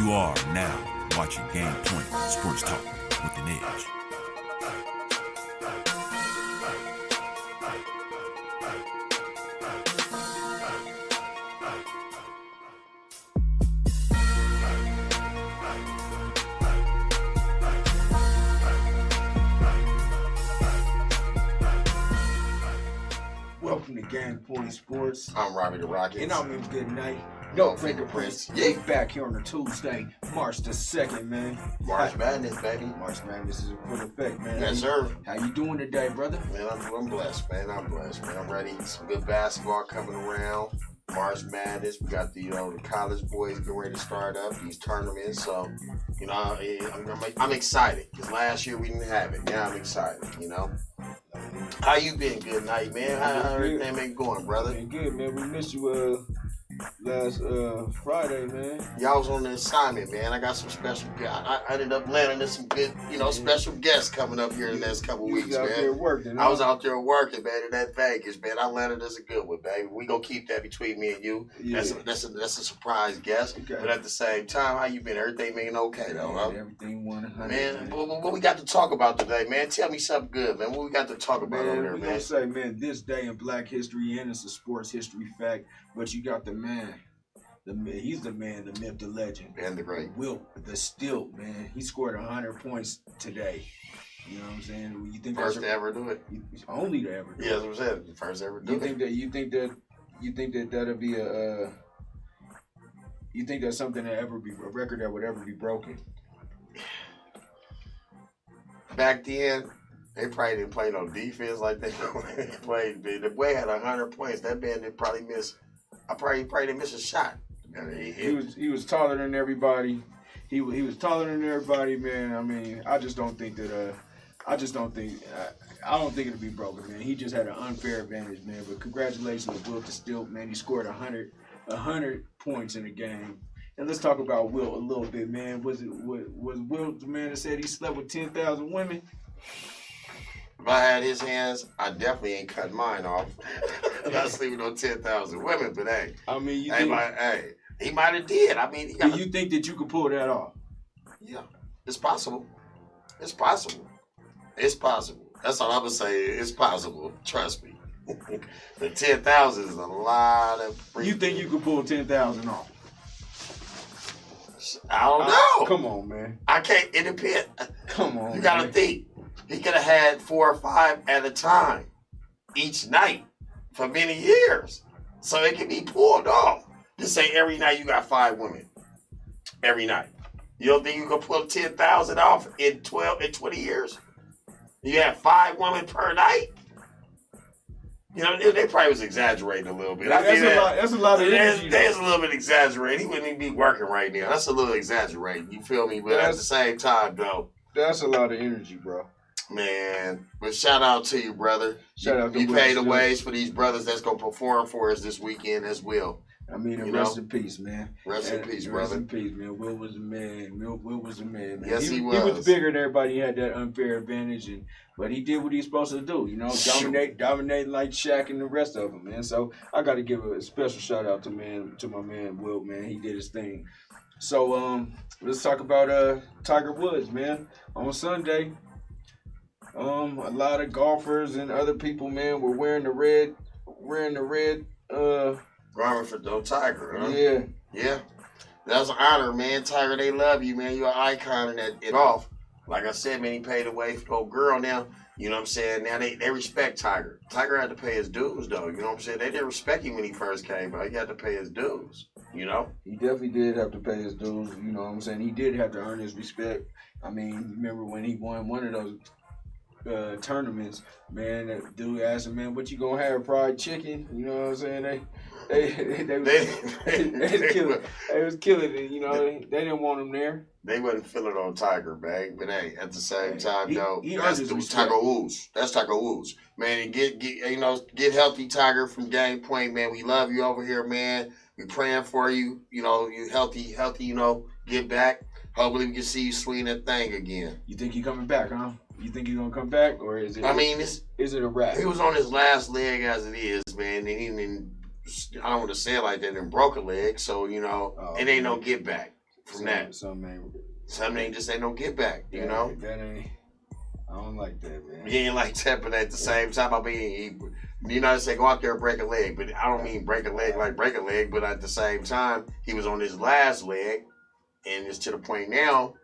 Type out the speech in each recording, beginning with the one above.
You are now watching Game Point Sports Talk with an Edge. Welcome to Game Point Sports. I'm Robbie the Rocket. And I'm in good night. No Fingerprints. Yeah. We back here on a Tuesday, March the 2nd, man. March Madness, baby. March Madness is in full effect, man. Yes, sir. How you doing today, brother? Man, I'm blessed, man. I'm ready. Some good basketball coming around. March Madness. We got the college boys getting ready to start up these tournaments. So, I'm excited because last year we didn't have it. Now I'm excited. How you been? Good night, man. How everything been going, brother? Been good, man. We missed you last Friday, man. Y'all was on the assignment, man. I got some special guests. I ended up landing in some good, special guests coming up here in the next couple weeks, You was out man. there working. I was out there working, man, in that Vegas, man. I landed as a good one, baby. We gonna keep that between me and you. Yeah. That's a surprise guest. Okay. But at the same time, how you been? Everything been okay though, huh? Everything 100. Man, what we got to talk about today, man? Tell me something good, man. What we got to talk about over there, we man? gonna say, man, this day in Black history, and it's a sports history fact, but you got the man. He's the man, the myth, the legend. And the great. Wilt, the stilt, man. He scored 100 points today. You know what I'm saying? You think First to ever do it. Only to ever do Yeah, that's what I'm saying. First to ever do it. You think that that'll be you think that's something that ever be a record that would ever be broken? Back then, they probably didn't play no defense like they played. The boy had 100 points. That man did probably miss. I probably didn't miss a shot. He was taller than everybody. He was taller than everybody, man. I mean, I don't think it'll be broken, man. He just had an unfair advantage, man. But congratulations to Wilt the Stilt, man. He scored 100 points in a game. And let's talk about Wilt a little bit, man. Was Wilt the man that said he slept with 10,000 women? If I had his hands, I definitely ain't cut mine off. I'm not sleeping on 10,000 women, but hey. I mean, he might have did. I mean, do you think that you could pull that off? Yeah, it's possible. It's possible. It's possible. That's all I'm gonna say. It's possible. Trust me. The 10,000 is a lot of. You think you could pull 10,000 off? I don't know. Come on, man. I can't. It depends. Come on. You gotta man. think. He could have had 4 or 5 at a time each night for many years. So it can be pulled off. Just say every night you got 5 women. Every night. You don't think you can pull 10,000 off in 20 years? You have 5 women per night? They probably was exaggerating a little bit. That's a lot of energy. There's a little bit exaggerating. He wouldn't even be working right now. That's a little exaggerating. You feel me? But at the same time, though. That's a lot of energy, bro. Man, but shout out to you, brother. Shout out to you pay the ways for these brothers that's gonna perform for us this weekend as well. I mean, rest in peace, man. Rest in peace, brother. Rest in peace, man. Will was a man. Will was a man, man. Yes, he was. He was bigger than everybody. He had that unfair advantage, but he did what he was supposed to do. Dominate like Shaq and the rest of them, man. So I got to give a special shout out to my man Will, man. He did his thing. So let's talk about Tiger Woods, man. On Sunday. A lot of golfers and other people, man, were wearing the red. Garment for Tiger, huh? Yeah. Yeah. That's an honor, man. Tiger, they love you, man. You're an icon in that golf. Like I said, man, he paid the way for the old girl now. You know what I'm saying? Now they respect Tiger. Tiger had to pay his dues, though. You know what I'm saying? They didn't respect him when he first came, but he had to pay his dues. He definitely did have to pay his dues. You know what I'm saying? He did have to earn his respect. I mean, remember when he won one of those tournaments, man, that dude asked him, man, what you gonna have, fried chicken? You know what I'm saying? They was killing it, they didn't want him there. They wasn't feeling on Tiger, man. But hey, at the same time, though, that's Tiger Woods. That's Tiger Woods. Man, and get healthy, Tiger, from Game Point, man. We love you over here, man. We praying for you. You healthy, get back. Hopefully we can see you swing that thing again. You think he coming back, huh? You think he's gonna come back, or is it? I mean, is it a wrap? He was on his last leg as it is, man. And I don't want to say it like that, and broke a leg, so it ain't no get back. from that. Something Something just ain't no get back, you know? That ain't. I don't like that, man. He ain't like that, but at the same time, I mean, you know, say go out there and break a leg, but I don't mean break a leg like break a leg, but at the same time, he was on his last leg, and it's to the point now.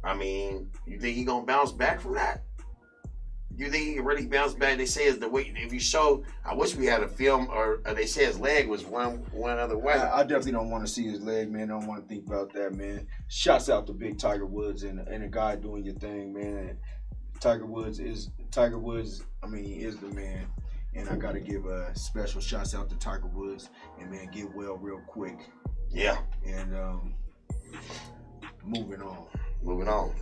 I mean, you think he gonna bounce back from that? You think he can really bounce back? They say it's the way. If you show, I wish we had a film, or they say his leg was one other way. I definitely don't want to see his leg, man. I don't want to think about that, man. Shouts out to big Tiger Woods and a guy doing your thing, man. Tiger Woods. I mean, he is the man, and I gotta give a special shouts out to Tiger Woods and man, get well real quick. Yeah. And moving on.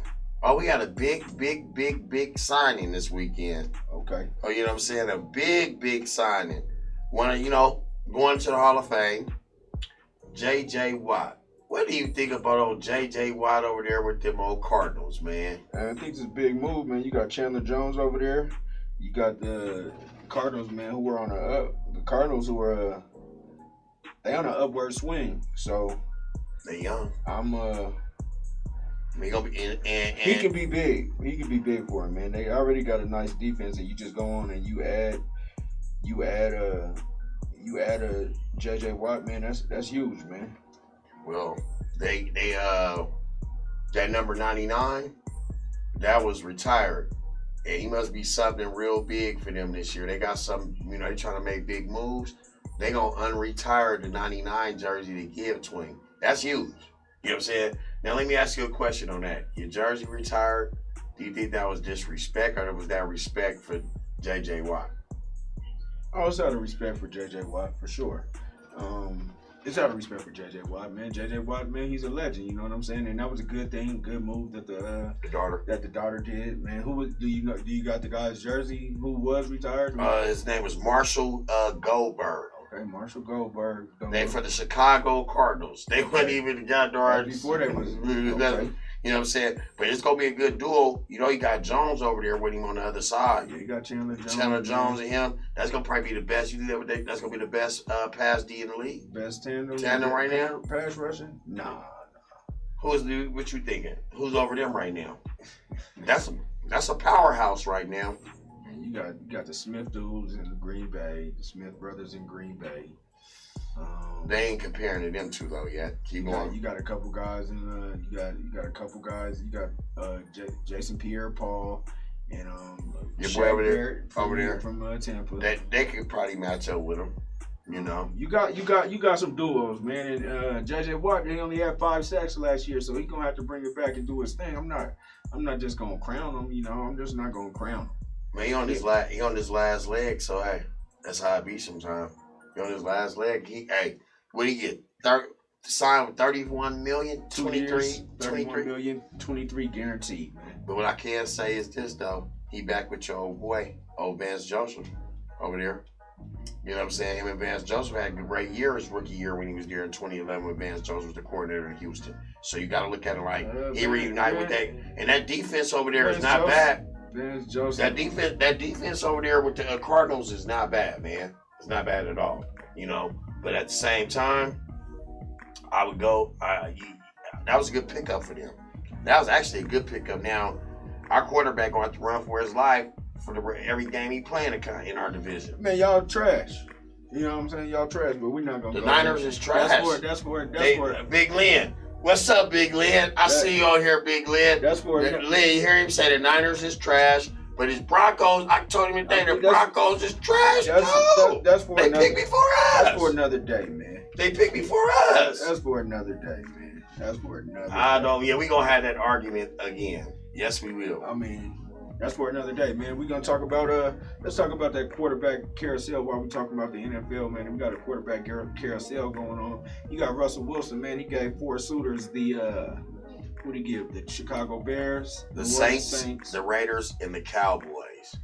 Oh, we had a big signing this weekend. Okay. Oh, you know what I'm saying? A big signing. One, going to the Hall of Fame, J.J. Watt. What do you think about old J.J. Watt over there with them old Cardinals, man? I think it's a big move, man. You got Chandler Jones over there. You got the Cardinals, man, who were on the Cardinals who are they on an upward swing. So they young. He gonna be and he can be big. He can be big for him, man. They already got a nice defense, and you just go on and you add a J.J. Watt, man. That's huge, man. Well, they that number 99, that was retired. And he must be something real big for them this year. They got some, they trying to make big moves. They gonna unretire the 99 jersey to give to him. That's huge. You know what I'm saying? Now let me ask you a question on that. Your jersey retired. Do you think that was disrespect, or was that respect for J.J. Watt? Oh, it's out of respect for J.J. Watt for sure. It's out of respect for J.J. Watt, man. J.J. Watt, man, he's a legend. You know what I'm saying? And that was a good thing, good move that the daughter did, man. Who was? Do you got the guy's jersey? Who was retired? His name was Marshall Goldberg. Okay, Marshall Goldberg. They for the Chicago Cardinals. They weren't even the before they was. Okay. You know what I'm saying? But it's gonna be a good duel. You got Jones over there with him on the other side. Yeah, you got Chandler Jones and him. That's gonna probably be the best. You think that's gonna be the best pass D in the league? Best tandem right now? Pass rushing? Nah. What you thinking? Who's over them right now? That's a powerhouse right now. And you got the Smith dudes in Green Bay, the Smith brothers in Green Bay. They ain't comparing to them two though yet. Keep going. You got a couple guys in you got a couple guys. You got Jason Pierre-Paul and your boy over there from Tampa. They could probably match up with him. You got some duos, man. And J.J. Watt, he only had 5 sacks last year, so he's gonna have to bring it back and do his thing. I'm not just gonna crown him. I'm just not gonna crown him. Man, he on his last leg, so hey, that's how it be sometimes. He on his last leg. What did he get? Signed with $31 million, 23 million, 23 guaranteed, man. But what I can say is this though, he back with your old boy, old Vance Joseph, over there. You know what I'm saying? Him and Vance Joseph had a great year his rookie year when he was there in 2011 when Vance Joseph was the coordinator in Houston. So you got to look at it like he reunited with that, and that defense over there is not bad. Vance Joseph. That defense over there with the Cardinals is not bad, man. It's not bad at all. But at the same time, I would go. That was a good pickup for them. That was actually a good pickup. Now, our quarterback going to have to run for his life for every game he playing in our division. Man, y'all trash. You know what I'm saying? Y'all trash, but we're not going to The Niners is trash. That's for it. Big Lynn. What's up, Big Lynn? I see you on here, Big Lynn. That's for it. Lynn, you hear him say the Niners is trash, but his Broncos, I told him today, the Broncos is trash. That's for they picked me for us. That's for another day, man. They picked me for us. That's for another day, man. That's for another day. I know. Yeah, we're going to have that argument again. Yes, we will. I mean, that's for another day, man. We're gonna talk about let's talk about that quarterback carousel while we're talking about the NFL, man. We got a quarterback carousel going on. You got Russell Wilson, man. He gave 4 suitors who'd he give? The Chicago Bears, the Saints, the Raiders, and the Cowboys.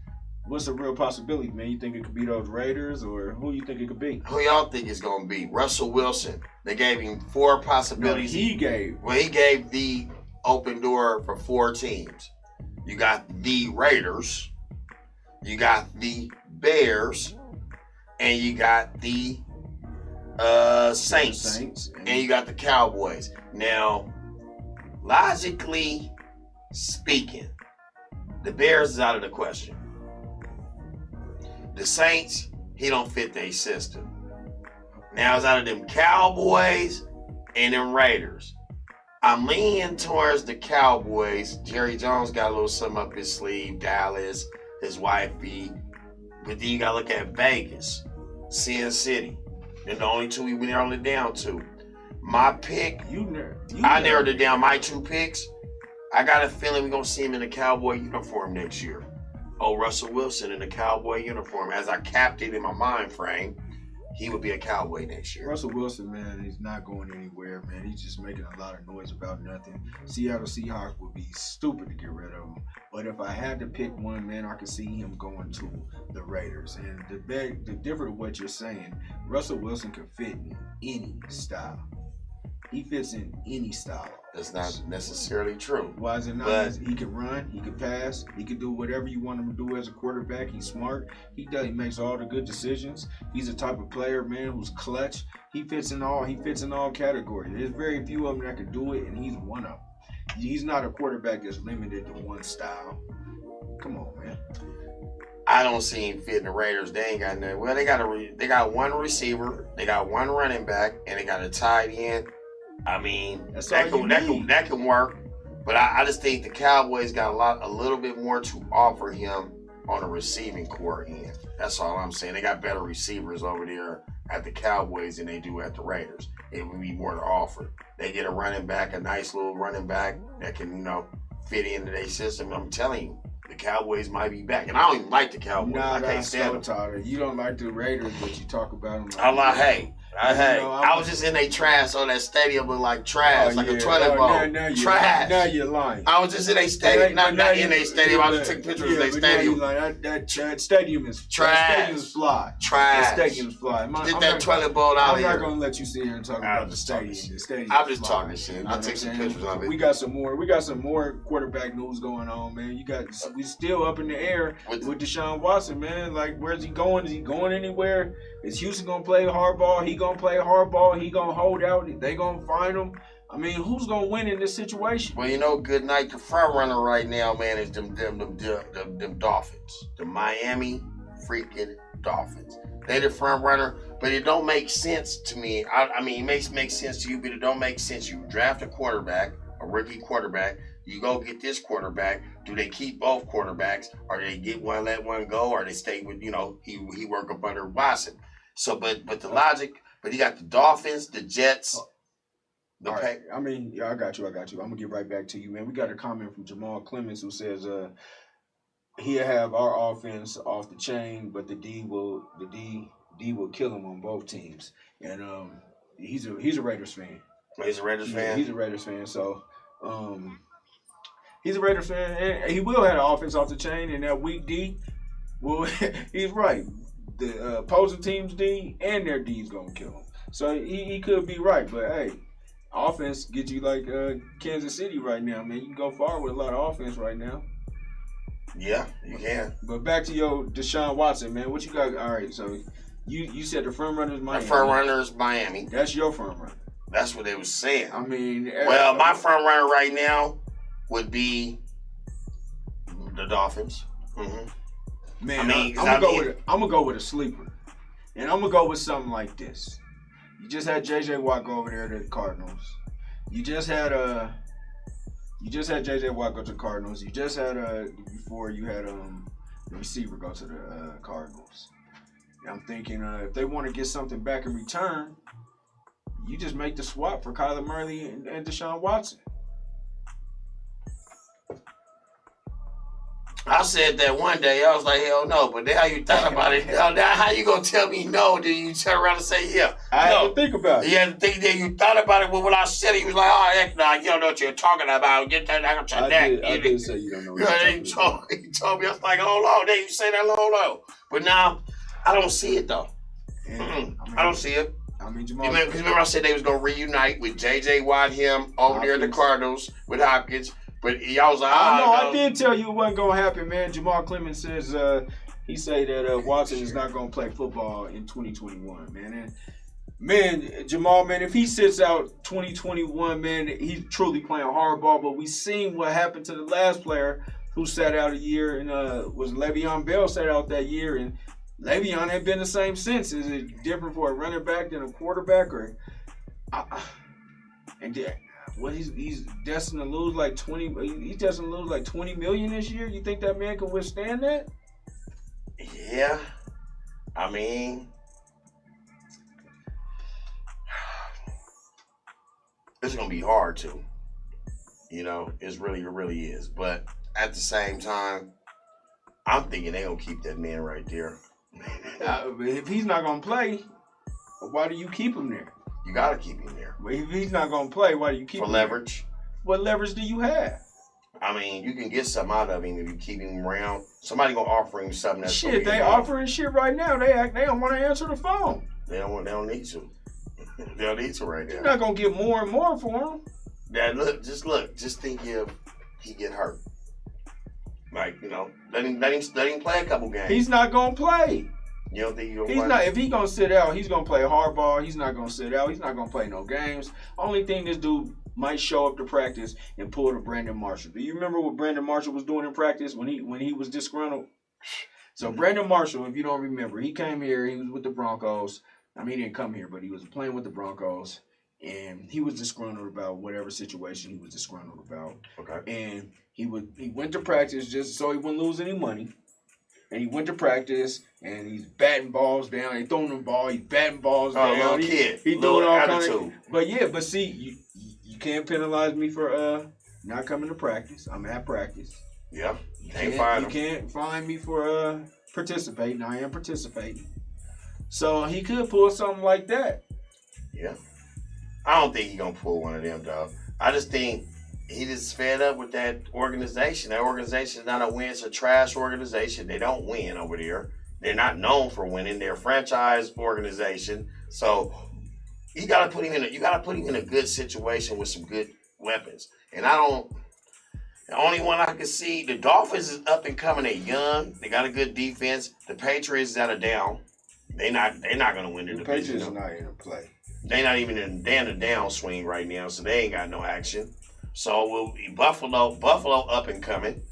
What's the real possibility, man? You think it could be those Raiders, or who you think it could be? Who y'all think it's gonna be? Russell Wilson. They gave him 4 possibilities. No, he gave the open door for 4 teams. You got the Raiders, you got the Bears, and you got the Saints, and you got the Cowboys. Now, logically speaking, the Bears is out of the question. The Saints, he don't fit their system. Now it's out of them Cowboys and them Raiders. I'm leaning towards the Cowboys. Jerry Jones got a little something up his sleeve. Dallas, his wifey. But then you got to look at Vegas, Sin City. They're the only two we narrowed it down to. My pick, I narrowed it down. My 2 picks, I got a feeling we're going to see him in a Cowboy uniform next year. Oh, Russell Wilson in a Cowboy uniform. As I capped it in my mind frame, he would be a Cowboy next year. Russell Wilson, man, he's not going anywhere, man. He's just making a lot of noise about nothing. Seattle Seahawks would be stupid to get rid of him. But if I had to pick one, man, I could see him going to the Raiders. And the different what you're saying, Russell Wilson can fit in any style. He fits in any style. That's not necessarily true. Why is it not? But He can run, he can pass, he can do whatever you want him to do as a quarterback. He's smart. He makes all the good decisions. He's the type of player, man, who's clutch. He fits in all categories. There's very few of them that can do it, and he's one of them. He's not a quarterback that's limited to one style. Come on, man. I don't see him fitting the Raiders. They ain't got nothing. Well, they got one receiver, they got one running back, and they got a tight end. I mean, that can work, but I just think the Cowboys got a little bit more to offer him on a receiving core end. That's all I'm saying. They got better receivers over there at the Cowboys than they do at the Raiders. It would be more to offer. They get a running back, a nice little running back that can, fit into their system. I'm telling you, the Cowboys might be back, and I don't even like the Cowboys. I can't stand them. You don't like the Raiders, but you talk about them. I was just in their trash, so that stadium looked like trash, a toilet bowl. Trash. Now you're lying. I was just in their stadium, not in their stadium. I just took pictures of their stadium. That stadium is trash. That stadium's fly. Trash. That stadium's fly. Get that toilet bowl out of here. I'm not gonna let you sit here and talk about the stadium. I'm just talking shit. I'll take some pictures of it. We got some more quarterback news going on, man. We still up in the air with Deshaun Watson, man. Like, where's he going? Is he going anywhere? Is Houston gonna play hardball? He gonna play hardball. He gonna hold out. They gonna find him. I mean, who's gonna win in this situation? Well, good night. The front runner right now, man, is them Dolphins, the Miami freaking Dolphins. They the front runner, but it don't make sense to me. I mean, it makes sense to you, but it don't make sense. You draft a quarterback, a rookie quarterback. You go get this quarterback. Do they keep both quarterbacks, or do they get one, let one go, or they stay with he work up under Watson? So, but the logic. But you got the Dolphins, the Jets. I got you. I'm gonna get right back to you, man. We got a comment from Jamal Clemens who says he'll have our offense off the chain, but the D will kill him on both teams. And he's a Raiders fan. He's a Raiders fan. He's a Raiders fan. So he's a Raiders fan, and he will have the offense off the chain. And that weak D, well, he's right. The opposing team's D and their D is gonna kill him. So he could be right, but hey, offense gets you like Kansas City right now, man. You can go far with a lot of offense right now. Yeah, you can. But back to your Deshaun Watson, man. What you got? All right, so you said the front runner is Miami. The front runner is Miami. That's your front runner. That's what they was saying. I mean, well, my front runner right now would be the Dolphins. Mm-hmm. Man, I'm gonna go with a sleeper, and I'm gonna go with something like this. You just had J.J. Watt go over there to the Cardinals. You just had J.J. Watt go to the Cardinals. You just had before you had the receiver go to the Cardinals. And I'm thinking if they want to get something back in return, you just make the swap for Kyler Murray and Deshaun Watson. I said that one day. I was like, hell no. But now you thought about it. Now how you going to tell me no? Then you turn around and say, yeah. I had to think about it. You had to think that you thought about it. But when I said it, he was like, oh, heck no. You don't know what you're talking about. Get that out of your neck. I did say you don't know what you're talking about. He told me. I was like, hold on. Then you say that low. But now, I don't see it, though. I don't see it. I mean, Jamal. Remember I said they was going to reunite with J.J. Watt, him, over there at the Cardinals with Hopkins. But y'all was like, I did tell you it wasn't going to happen, man. Jamal Clemens says he say that Watson is not going to play football in 2021, man. And Man, Jamal, man, if he sits out 2021, man, he's truly playing hardball. But we seen what happened to the last player who sat out a year, and was Le'Veon Bell sat out that year, and Le'Veon ain't been the same since. Is it different for a running back than a quarterback, or? He's destined to lose like 20. He's destined to lose like 20 million this year. You think that man can withstand that? Yeah, I mean, it's gonna be hard to. It really is. But at the same time, I'm thinking they gonna keep that man right there. If he's not gonna play, why do you keep him there? You gotta keep him there. But if he's not gonna play, why do you keep him for leverage? There? What leverage do you have? I mean, you can get something out of him if you keep him around. Somebody gonna offer him something that's shit. They offering shit right now. They don't want to answer the phone. They don't need to. They don't need to right now. You're not gonna get more and more for him. Just think if he get hurt. Like, let him play a couple games. He's not gonna play. You don't think he's gonna play? Not. If he's gonna sit out, he's gonna play hardball. He's not gonna sit out. He's not gonna play no games. Only thing this dude might show up to practice and pull the Brandon Marshall. Do you remember what Brandon Marshall was doing in practice when he was disgruntled? So Brandon Marshall, if you don't remember, he came here. He was with the Broncos. I mean, he didn't come here, but he was playing with the Broncos, and he was disgruntled about whatever situation he was disgruntled about. Okay. And he went to practice just so he wouldn't lose any money. And he went to practice, and he's batting balls down. He throwing the ball. He's batting balls down. Little kid. He doing all kinds of. But see, you can't penalize me for not coming to practice. I'm at practice. Yeah. You can't fine me for participating. I am participating. So he could pull something like that. Yeah. I don't think he's gonna pull one of them, dog. I just think he just fed up with that organization. That organization is not a win. It's a trash organization. They don't win over there. They're not known for winning. They're a franchise organization. So you gotta put him in a good situation with some good weapons. And the only one I can see, the Dolphins is up and coming. They're young. They got a good defense. The Patriots that are down. They're not gonna win the division. Patriots are not in play. They're not even in the downswing right now, so they ain't got no action. So we'll be Buffalo up and coming.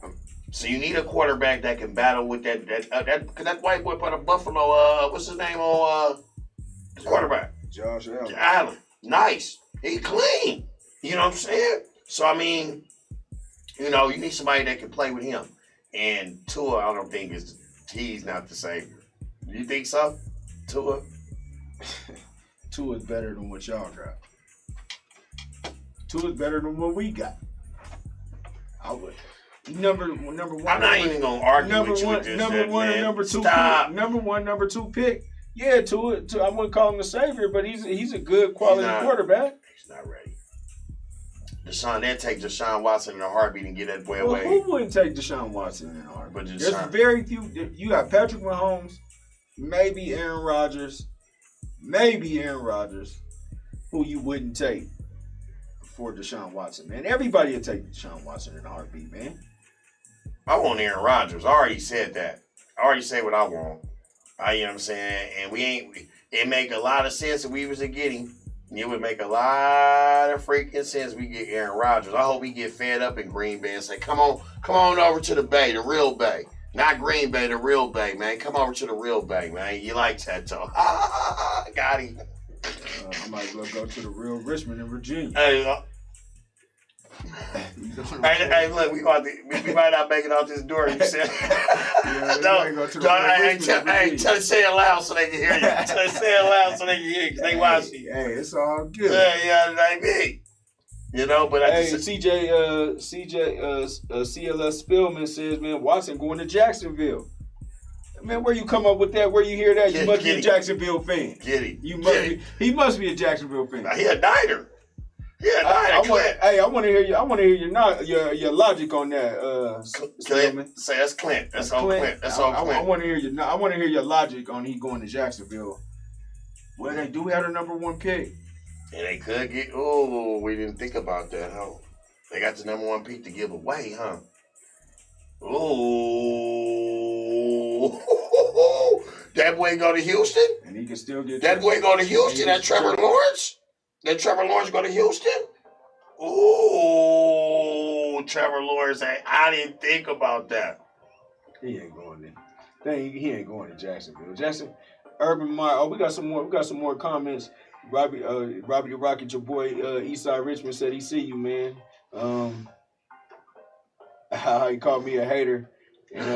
So you need a quarterback that can battle with that white boy part of Buffalo. What's his name on quarterback? Josh Allen. Allen. Nice. He clean. You know what I'm saying? So I mean, you need somebody that can play with him. And Tua, I don't think he's not the savior. You think so? Tua? Tua's better than what y'all got. Tua's better than what we got. I would. Number one. I'm not even gonna argue with you with this. Number one and number two. Stop. Number two pick. Yeah, Tua. I wouldn't call him the savior, but he's a good quality quarterback. He's not ready. They'd take Deshaun Watson in a heartbeat and get that boy away. Who wouldn't take Deshaun Watson in a heartbeat? But There's very few. You got Patrick Mahomes, maybe Aaron Rodgers, who you wouldn't take for Deshaun Watson, man. Everybody would take Deshaun Watson in a heartbeat, man. I want Aaron Rodgers. I already said that. I already said what I want. You know what I'm saying? And it make a lot of sense if we was to get him. It would make a lot of freaking sense we get Aaron Rodgers. I hope we get fed up in Green Bay and say, come on over to the Bay, the real Bay. Not Green Bay, the real Bay, man. Come over to the real Bay, man. You like that, though. Got him. I might go to the real Richmond in Virginia. Hey, look, we might not make it out this door. You said, say it loud so they can hear you. Say it loud so they can hear you. 'Cause they watch you. Hey, it's all good. Yeah, like me. But CLS Spillman says, man, Watson going to Jacksonville. Man, where you come up with that? Where you hear that? You must be a Jacksonville fan. He must be a Jacksonville fan. He a Niner. Yeah, I want to hear you. I want to hear your logic on that. Clint, say that's Clint. That's all Clint. That's all Clint. I want to hear you. I want to hear your logic on he going to Jacksonville. Well, they do have the number one pick. And they could get. Oh, we didn't think about that, huh? They got the number one pick to give away, huh? Oh, That boy go to Houston? And he can still get That boy go to Houston? That Trevor Lawrence? That Trevor Lawrence go to Houston? Ooh, Trevor Lawrence. I didn't think about that. He ain't going there. He ain't going to Jacksonville. Urban Meyer. Oh, we got some more comments. Robbie the Rocket, your boy Eastside Richmond said he see you, man. He called me a hater. And he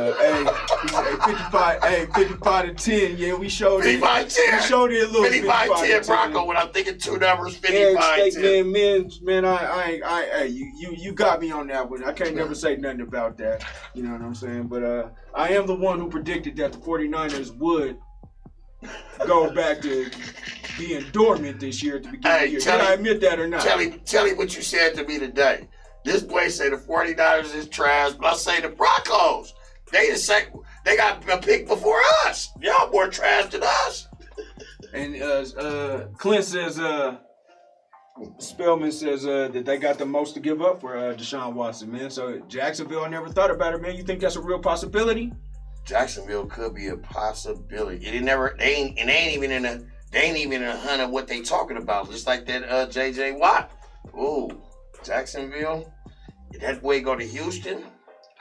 said 55 to 10. Yeah, we showed it. 55-10. We showed it a little 55-10 Bronco when I'm thinking two numbers, 55-10. Man, you got me on that one. I can't never say nothing about that. You know what I'm saying? But I am the one who predicted that the 49ers would go back to being dormant this year at the beginning of the year. Did I admit that or not? Tell him what you said to me today. This boy say the 49ers is trash, but I say the Broncos. They got a pick before us. Y'all more trash than us. And Clint says, Spellman says that they got the most to give up for Deshaun Watson, man. So Jacksonville, I never thought about it, man. You think that's a real possibility? Jacksonville could be a possibility. They ain't even in a hunt of what they talking about. Just like that JJ Watt. Ooh, Jacksonville. Did that boy go to Houston?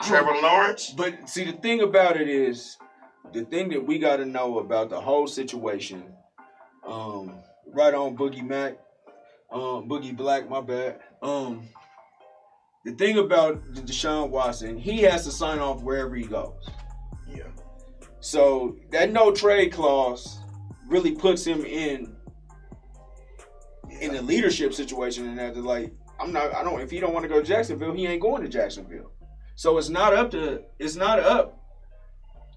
Trevor Lawrence? But see, the thing about it is, the thing that we got to know about the whole situation, right on Boogie Black, my bad. The thing about Deshaun Watson, he has to sign off wherever he goes. Yeah. So that no trade clause really puts him in a leadership situation, and that like, if he don't want to go to Jacksonville, he ain't going to Jacksonville. So it's not up to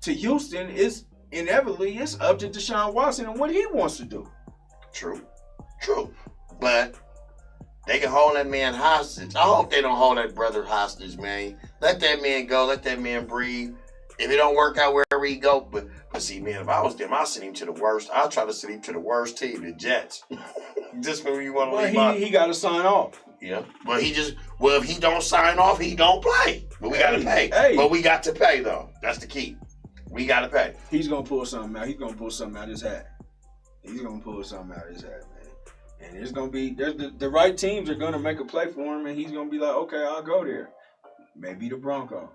Houston. It's inevitably up to Deshaun Watson and what he wants to do. True. But they can hold that man hostage. I hope they don't hold that brother hostage, man. Let that man go. Let that man breathe. If it don't work out wherever he go, but see, man, if I was them, I'd send him to the worst. I'd try to send him to the worst team, the Jets. Just when you want to leave. He got to sign off. Yeah, but if he don't sign off, he don't play. But we got to pay. Hey. But we got to pay, though. That's the key. We got to pay. He's going to pull something out. He's going to pull something out of his hat. Man. And it's going to be, the right teams are going to make a play for him, and he's going to be like, okay, I'll go there. Maybe the Broncos.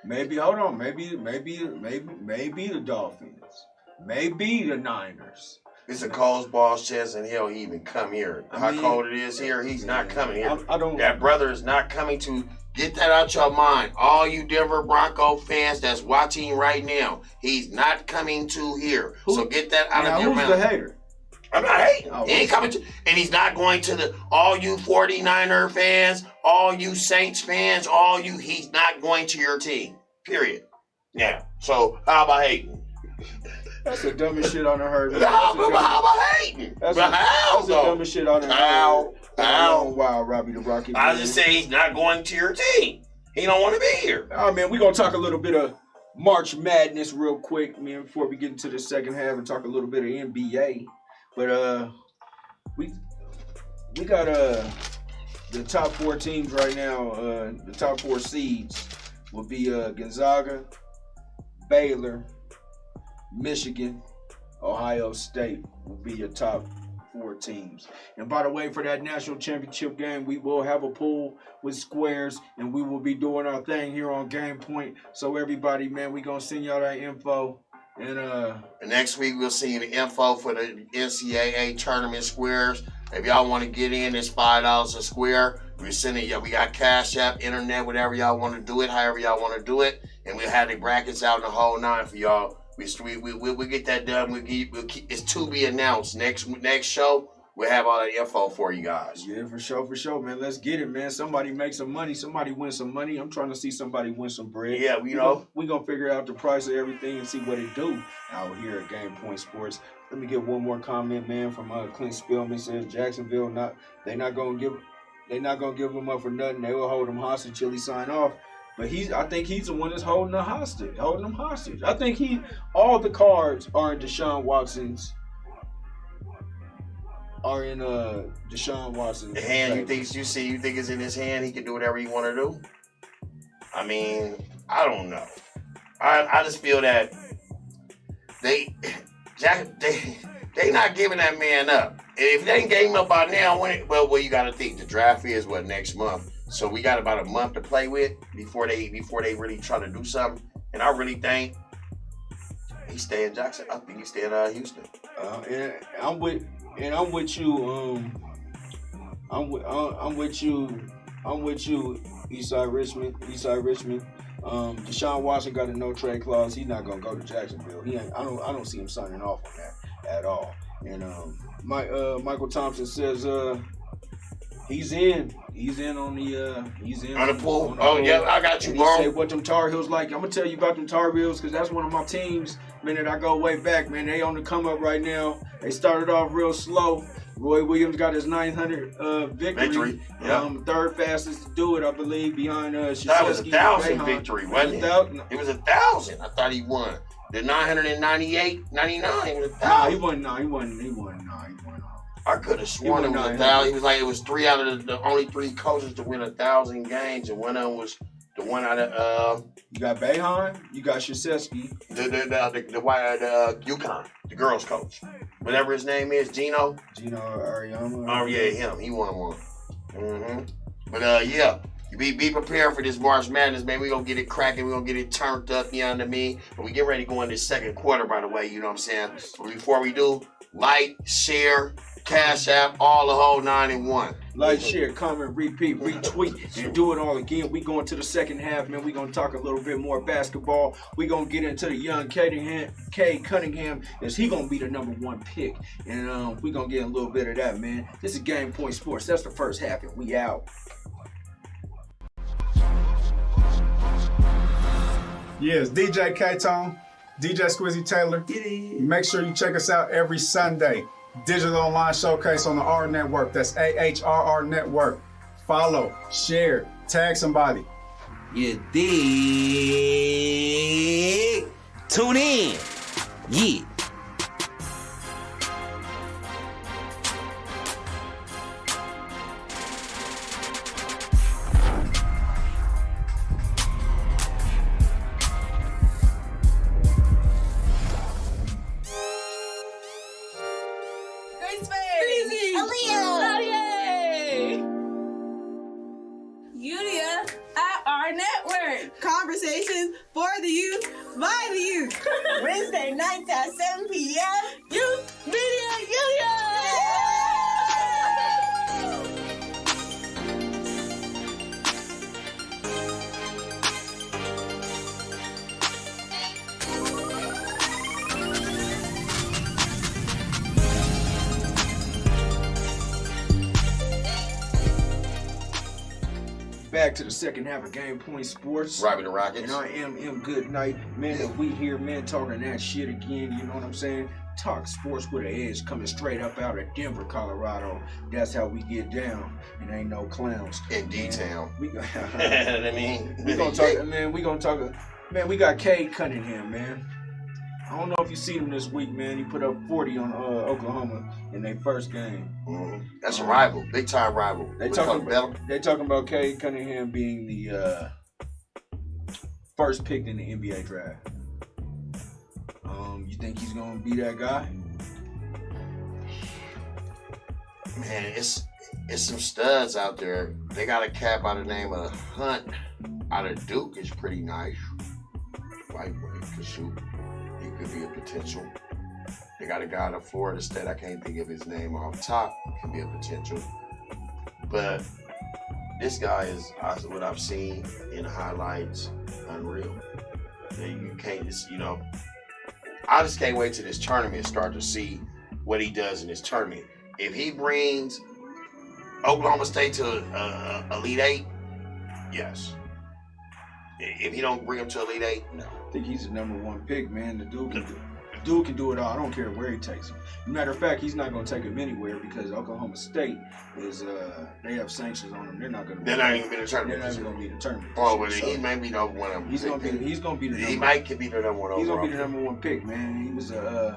Maybe the Dolphins. Maybe the Niners. It's a cold ball's chance in hell he even come here. How cold it is here, he's not coming here. That brother is not coming to get that out your mind. All you Denver Bronco fans that's watching right now, he's not coming to here. So get that out of your mind. Who's the hater? I'm not hating. He ain't coming to, and he's not going to all you 49er fans, all you Saints fans, he's not going to your team. Period. Yeah. So how about hating? That's the dumbest shit I done heard. How about hating? That's the dumbest shit I done heard. Wow, Robbie the Rocket. I just say he's not going to your team. He don't want to be here. Oh man, we're gonna talk a little bit of March Madness real quick, man, before we get into the second half and talk a little bit of NBA. But we got the top four teams right now. The top four seeds will be Gonzaga, Baylor, Michigan, Ohio State will be your top four teams. And by the way, for that national championship game, we will have a pool with squares, and we will be doing our thing here on Game Point. So everybody, man, we gonna send y'all that info. And next week we'll see the info for the NCAA tournament squares. If y'all want to get in, it's $5 a square. We're sending y'all. We got Cash App, internet, whatever y'all want to do it, however y'all want to do it, and we'll have the brackets out in the whole nine for y'all. We'll get that done. It's to be announced. Next show, we'll have all that info for you guys. Yeah, for sure, man. Let's get it, man. Somebody make some money. Somebody win some money. I'm trying to see somebody win some bread. Yeah, we know. We're going to figure out the price of everything and see what it do out here at Game Point Sports. Let me get one more comment, man, from Clint Spillman. Says Jacksonville, they're not going to give him up for nothing. They will hold him hostage till he sign off. But I think he's the one that's holding them hostage. I think all the cards are in Deshaun Watson's. Are in Deshaun Watson's hand. You think it's in his hand? He can do whatever he want to do. I mean, I don't know. I just feel that they not giving that man up. If they ain't gave him up by now, well, you got to think the draft is next month. So we got about a month to play with before they really try to do something. And I really think he stay in Jackson. I think he stay in Houston. And I'm with you. I'm with you. Eastside Richmond. Deshaun Watson got a no trade clause. He's not gonna go to Jacksonville. I don't see him signing off on that at all. And Michael Thompson says he's in on the pool. Yeah, I got you, bro. He said what them Tar Heels like. I'm gonna tell you about them Tar Heels because that's one of my teams. Man, that I go way back. Man, they on the come up right now. They started off real slow. Roy Williams got his 900 victory. Yeah. Third fastest to do it, I believe, behind Krzyzewski. That was 1,000 victory, wasn't it? It was 1,000. I thought he won. The 998, 99 was 1,000. He won. I could have sworn it was 1,000. He was like, it was three out of the only three coaches to win 1,000 games, and one of them was the one out of you got Boeheim, you got Krzyzewski, the white UConn, the girls coach, whatever his name is, Gino Auriemma. Oh yeah, him. He won one. Mm-hmm. But yeah, you be prepared for this March Madness, man. We gonna get it cracking. We gonna get it turned up. You know what I mean? But we get ready to go in this second quarter, by the way. You know what I'm saying? But before we do, like, share, Cash App, all the whole 9 and 1. Like, share, comment, repeat, retweet, and do it all again. We going to the second half, man. We gonna talk a little bit more basketball. We gonna get into the young Cade Cunningham. Is he gonna be the number 1 pick? And we gonna get a little bit of that, man. This is Game Point Sports. That's the first half, and we out. Yes, DJ K-Tone, DJ Squizzy Taylor. Make sure you check us out every Sunday. Digital Online Showcase on the R Network. That's AHRR Network. Follow, share, tag somebody. You dig? Tune in. Yeah. Conversations for the youth, by the youth. Wednesday nights at 7 p.m. Youth Media Union! Back to the second half of Game Point Sports. Robbie the Rockets. And I am M. Goodnight. Man, if we here, man, talking that shit again, you know what I'm saying? Talk sports with an edge, coming straight up out of Denver, Colorado. That's how we get down. And ain't no clowns. In D-Town. We gonna talk, man, we got Cade Cunningham, man. I don't know if you seen him this week, man. He put up 40 on Oklahoma in their first game. Mm-hmm. That's a rival, big time rival. They talking about Cade Cunningham being the first pick in the NBA draft. You think he's gonna be that guy? Man, it's some studs out there. They got a cat by the name of Hunt out of Duke. It's pretty nice. Lightweight to shoot. He could be a potential. They got a guy out of Florida State. I can't think of his name off top. Could be a potential. But this guy is, what I've seen in highlights, unreal. You can't just, I just can't wait till this tournament start to see what he does in this tournament. If he brings Oklahoma State to Elite 8, yes. If he don't bring him to Elite 8, no. I think he's the number 1 pick, man. The dude can do it all. I don't care where he takes him. Matter of fact, he's not going to take him anywhere because Oklahoma State is they have sanctions on him. They're not even be the tournament. They're not going to be the tournament. Oh, but he may be the one of them. He's going to be the. He might be the number 1. He's going to be the number 1 pick, man. He was I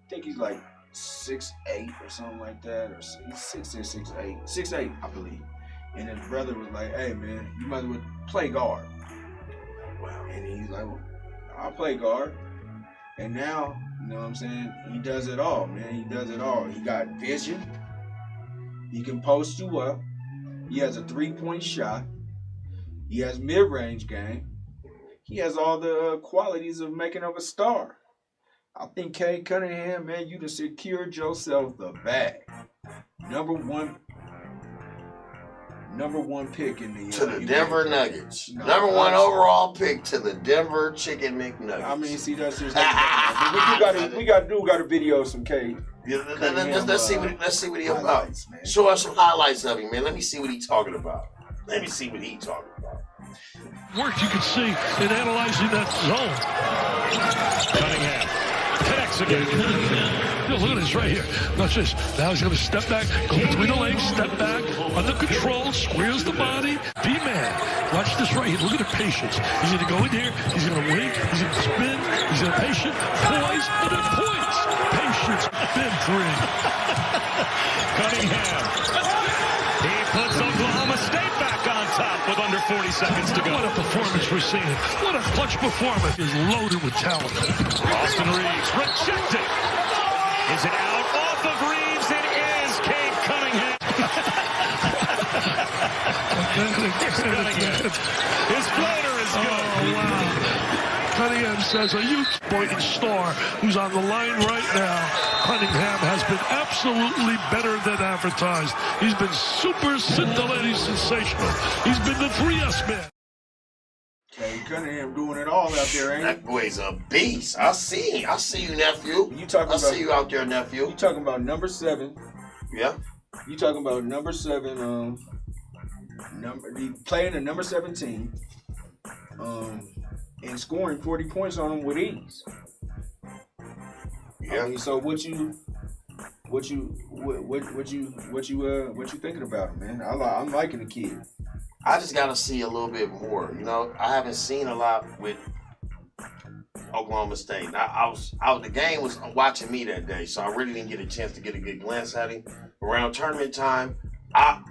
think he's like 6'8" or something like that, or 6'8", I believe. And his brother was like, "Hey, man, you might as well play guard." Wow. And he's like, well, I'll play guard. And now You know what I'm saying? He does it all, man. He does it all. He got vision. He can post you up. He has a 3-point shot. He has mid-range game. He has all the qualities of making of a star. I think Cade Cunningham, man, you done secured yourself the bag. Number one pick in the To the Denver Nuggets. Number 1 overall pick to the Denver Chicken McNuggets. I mean, see, that's just we got a video of some Cade. Let's see what he about. Man. Show us some highlights of him, man. Let me see what he's talking about. Work you can see in analyzing that zone. Cunningham connects again. Look at this right here. Watch this. Now he's going to step back, go between the legs, step back, under control, squares the body. D-man. Watch this right here. Look at the patience. He's going to go in here. He's going to wait. He's going to spin. He's going to patient, poise, and then points. Patience. Then 3. Cunningham. He puts Oklahoma State back on top with under 40 seconds to go. What a performance we're seeing. What a clutch performance. Is loaded with talent. Austin Reeves rejected. Is it out off of Reeves? It is Cade Cunningham. His floater is good. Oh, wow. Cunningham says, are you pointing star who's on the line right now? Cunningham has been absolutely better than advertised. He's been super scintillating sensational. He's been the 3S man. Cade Cunningham doing it all out there, ain't he? That boy's a beast. I see you, nephew. I see you out there, nephew. You talking about number 7? Yeah. You talking about number 7? He playing a number 17. And scoring 40 points on him with ease. Yeah. I mean, so what you thinking about him, man? I'm liking the kid. I just gotta see a little bit more. You know, I haven't seen a lot with Oklahoma State. The game was watching me that day, so I really didn't get a chance to get a good glance at him. Around tournament time, I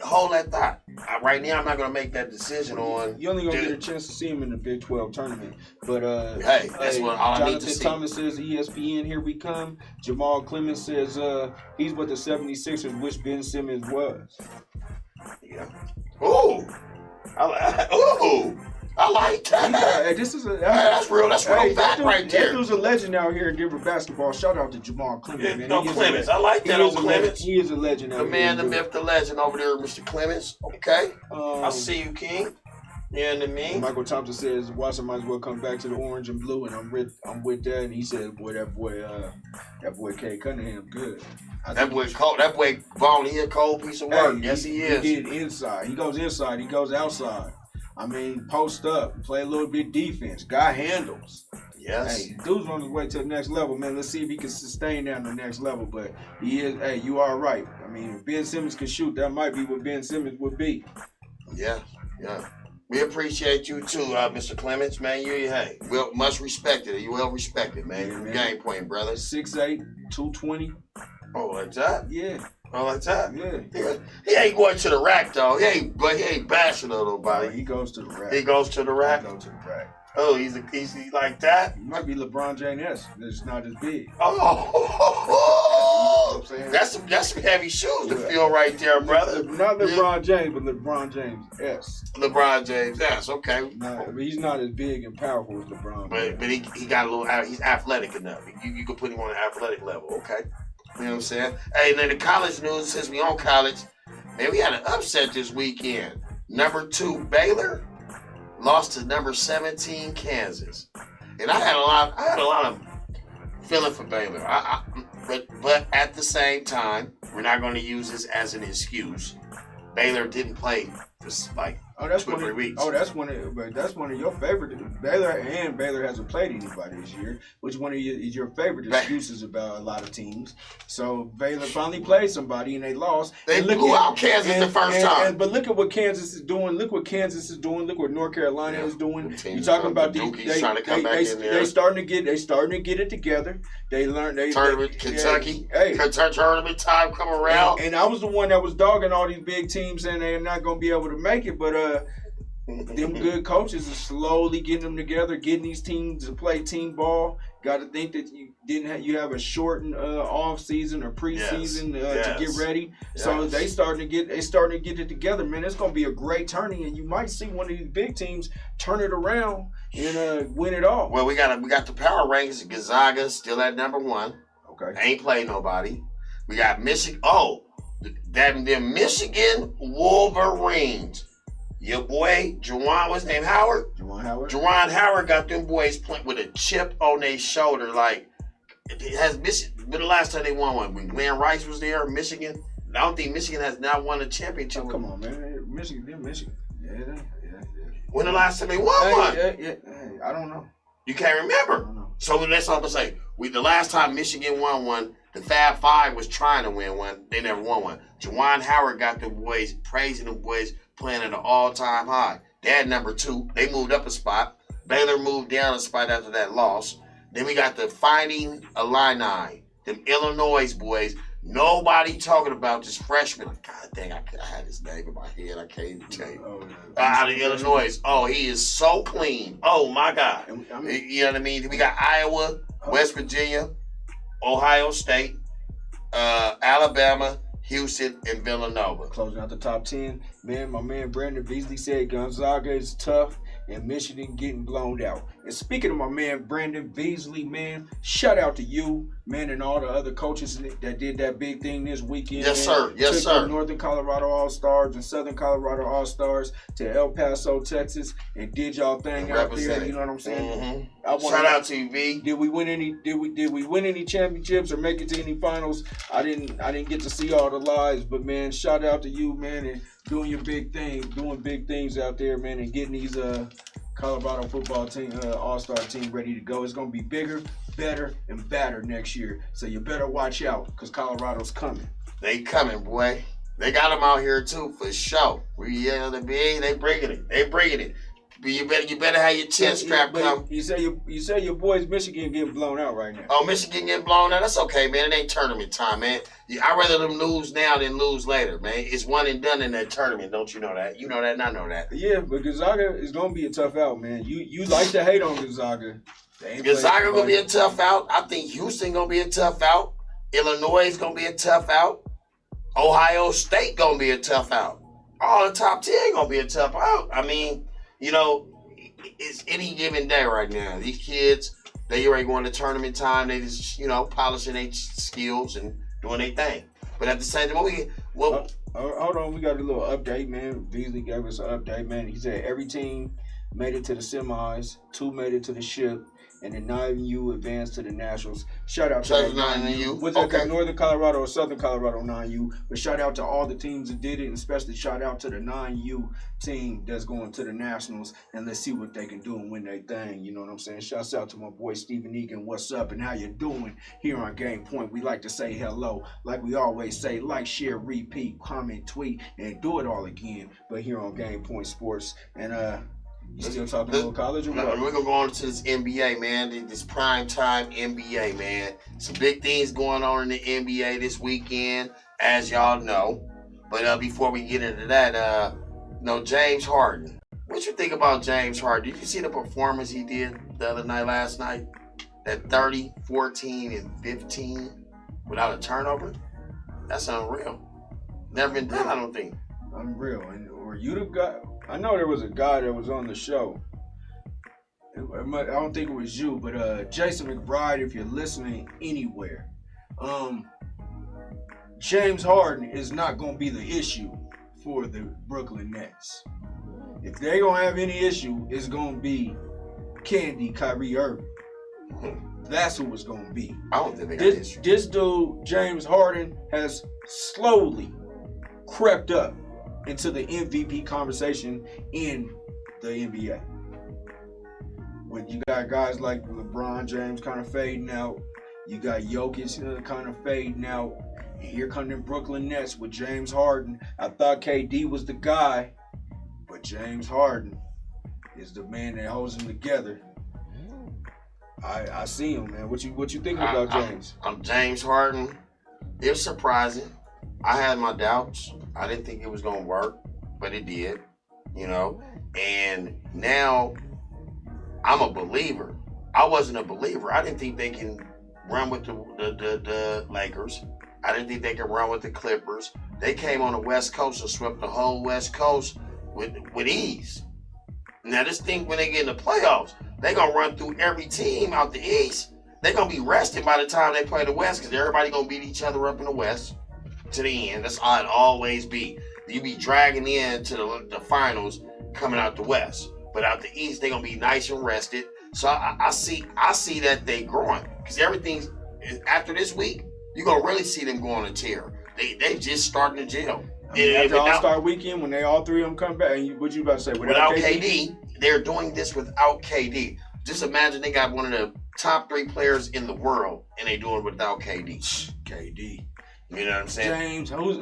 hold that thought. Right now, I'm not gonna make that decision on. You only gonna get a chance to see him in the Big 12 tournament. But hey, that's what all I need to Jonathan see. Thomas says ESPN, here we come. Jamal Clemens says he's what the 76ers wish Ben Simmons was. Yeah. Ooh. I like that. Hey, this is that's real fact right there. That dude's a legend out here in Denver basketball. Shout out to Jamal Clemens, Yeah, man. no, Clemens. I like that on Clemens. He is a legend out The here. man, the myth, the legend over there, Mr. Clemens. Okay. I see you, King. Yeah, and me. Michael Thompson says Watson might as well come back to the orange and blue, and I'm with that. And he said, boy, that boy Cade Cunningham good. That boy Vaughn, he a cold piece of work. Yes, he is. He get inside. He goes inside. He goes outside. I mean, post up, play a little bit defense. Guy handles. Yes. Hey, dude's on his way to the next level, man. Let's see if he can sustain that on the next level. But he is. Hey, you are right. I mean, if Ben Simmons can shoot, that might be what Ben Simmons would be. Yeah. We appreciate you too, Mr. Clemens, man. Hey, much respected. You well respected, man. Yeah, man. Game point, brother. 6'8", 220. Oh, like that? Yeah. Oh, like that? Yeah. He ain't going to the rack though. He ain't bashing on nobody. He goes to the rack. He goes to the rack. He goes to the rack. Oh, he's like that. He might be LeBron James. It's not as big. Oh, that's some heavy shoes to feel right there, brother. Not LeBron James, but LeBron James S. LeBron James S. Okay. No, but he's not as big and powerful as LeBron. But he got a little. He's athletic enough. You can put him on an athletic level. Okay. You know what I'm saying? Hey, then the college news, since we on college, man, we had an upset this weekend. Number 2 Baylor lost to number 17 Kansas, and I had a lot of feeling for Baylor. But at the same time, we're not going to use this as an excuse. Baylor didn't play for like 2 or 3 weeks. That's one of your favorite. Baylor hasn't played anybody this year, which one is your favorite excuses about a lot of teams. So Baylor finally played somebody and they lost. They blew out Kansas the first time. But look at what Kansas is doing. Look what Kansas is doing. Look what North Carolina is doing. You talking about these? Trying to come back in there. They starting to get it together. They learned. Tournament Kentucky. Hey, tournament time come around. And I was the one that was dogging all these big teams saying they're not going to be able to make it, but them good coaches are slowly getting them together, getting these teams to play team ball, Got to think that you have a shortened off season or preseason to get ready. So they starting to get it together, man. It's gonna be a great tourney, and you might see one of these big teams turn it around and win it all. Well, we got the power rankings. Gonzaga still at number 1. Okay. Ain't played nobody. We got Michigan. Oh, them Michigan Wolverines. Your boy, Juwan, what's his name? Howard? Juwan Howard got them boys playing with a chip on their shoulder. Like, it has Michigan. When the last time they won one? When Glenn Rice was there, Michigan? I don't think Michigan has not won a championship. Oh, come on, man. Michigan. Yeah. When the last time they won one? I don't know. You can't remember. I don't know. So that's all I'm saying. The last time Michigan won one, the Fab Five was trying to win one. They never won one. Juwan Howard got them boys, praising them boys, playing at an all-time high. They had number 2. They moved up a spot. Baylor moved down a spot after that loss. Then we got the Fighting Illini, them Illinois boys. Nobody talking about this freshman. God dang, I had his name in my head. I can't even tell you. Out of Illinois. Oh, he is so clean. Oh, my God. You know what I mean? We got Iowa, West Virginia, Ohio State, Alabama, Houston, and Villanova. Closing out the top 10. Man, my man Brandon Beasley said Gonzaga is tough and Michigan getting blown out. And speaking of my man Brandon Beasley, man, shout out to you, man, and all the other coaches that did that big thing this weekend. Yes, man. sir. Yes, sir. Northern Colorado All-Stars and Southern Colorado All-Stars to El Paso, Texas, and did y'all thing out there. You know what I'm saying? Mm-hmm. Shout out to V. Did we win any championships or make it to any finals? I didn't get to see all the lives, but man, shout out to you, man, and doing your big thing, doing big things out there, man, and getting these Colorado football team, all-star team ready to go. It's going to be bigger, better, and badder next year. So you better watch out because Colorado's coming. They coming, boy. They got them out here, too, for sure. They bringing it. They bringing it. But you better have your chin strap come. You say your boys Michigan getting blown out right now. Oh, Michigan getting blown out? That's okay, man. It ain't tournament time, man. I'd rather them lose now than lose later, man. It's one and done in that tournament. Don't you know that? You know that, and I know that. Yeah, but Gonzaga is going to be a tough out, man. You like to hate on Gonzaga. Gonzaga going to be a tough out. I think Houston going to be a tough out. Illinois is going to be a tough out. Ohio State going to be a tough out. All the top 10 going to be a tough out. I mean, you know, it's any given day right now. These kids, they already going to tournament time. They just, polishing their skills and doing their thing. But at the same time, hold on, we got a little update, man. Beasley gave us an update, man. He said every team made it to the semis, 2 made it to the ship, and the 9U advanced to the Nationals. Shout out to 9U. Was that Northern Colorado or Southern Colorado 9U? But shout out to all the teams that did it, and especially shout out to the 9U team that's going to the Nationals, and let's see what they can do and win their thing. You know what I'm saying? Shouts out to my boy Stephen Egan. What's up and how you doing here on Game Point? We like to say hello. Like we always say, like, share, repeat, comment, tweet, and do it all again. But here on Game Point Sports. And you still talking about college or what? We're going to go on to this NBA, man. This prime time NBA, man. Some big things going on in the NBA this weekend, as y'all know. But before we get into that, James Harden. What you think about James Harden? Did you see the performance he did the other night, last night? That 30, 14, and 15 without a turnover? That's unreal. Never been done, I don't think. Unreal. And were you the guy? I know there was a guy that was on the show. I don't think it was you, but Jason McBride, if you're listening anywhere, James Harden is not going to be the issue for the Brooklyn Nets. If they're going to have any issue, it's going to be Kyrie Irving. That's who it's going to be. I don't think they got issue. This dude, James Harden, has slowly crept up into the MVP conversation in the NBA. When you got guys like LeBron James kind of fading out, you got Jokic kind of fading out, and here come the Brooklyn Nets with James Harden. I thought KD was the guy, but James Harden is the man that holds them together. I see him, man. What you thinking about James? I'm James Harden. It was surprising. I had my doubts. I didn't think it was going to work, but it did, And now I'm a believer. I wasn't a believer. I didn't think they can run with the Lakers. I didn't think they could run with the Clippers. They came on the West Coast and swept the whole West Coast with ease. Now this thing, when they get in the playoffs, they're going to run through every team out the East. They're going to be rested by the time they play the West because everybody going to beat each other up in the West to the end. That's how it always be. You be dragging in to the finals coming out the West. But out the East, they're going to be nice and rested. So I see that they growing. Because everything's, after this week, you're going to really see them go on a tear. They just starting to gel. After All-Star Weekend, when they all three of them come back, and what you about to say? Without KD, they're doing this without KD. Just imagine they got one of the top 3 players in the world, and they doing it without KD. KD. You know what I'm saying? James, who's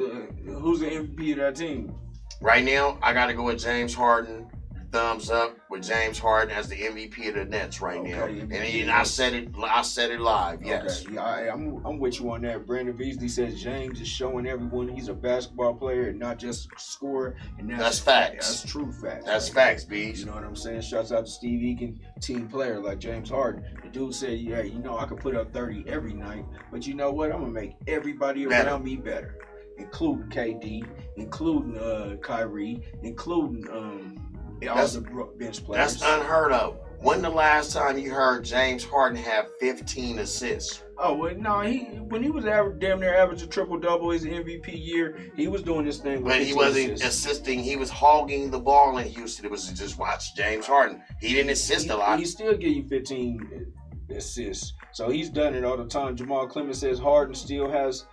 the MVP of that team? Right now, I got to go with James Harden. Thumbs up with James Harden as the MVP of the Nets right now. And I said it live. Yes. Okay. Yeah, I'm with you on that. Brandon Beasley says James is showing everyone he's a basketball player and not just a scorer. And that's facts. That's true facts. That's facts, Bees. You know what I'm saying? Shouts out to Steve Egan, team player like James Harden. The dude said, yeah, I could put up 30 every night, but you know what? I'm gonna make everybody around me better, including KD, including Kyrie, including all the bench players. That's unheard of. When the last time you heard James Harden have 15 assists? Oh, well, no, when he was damn near average a triple-double his MVP year, he was doing this thing with But he wasn't assisting. He was hogging the ball in Houston. It was just watch James Harden. He didn't assist a lot. He still give you 15 assists. So he's done it all the time. Jamal Clemens says Harden still has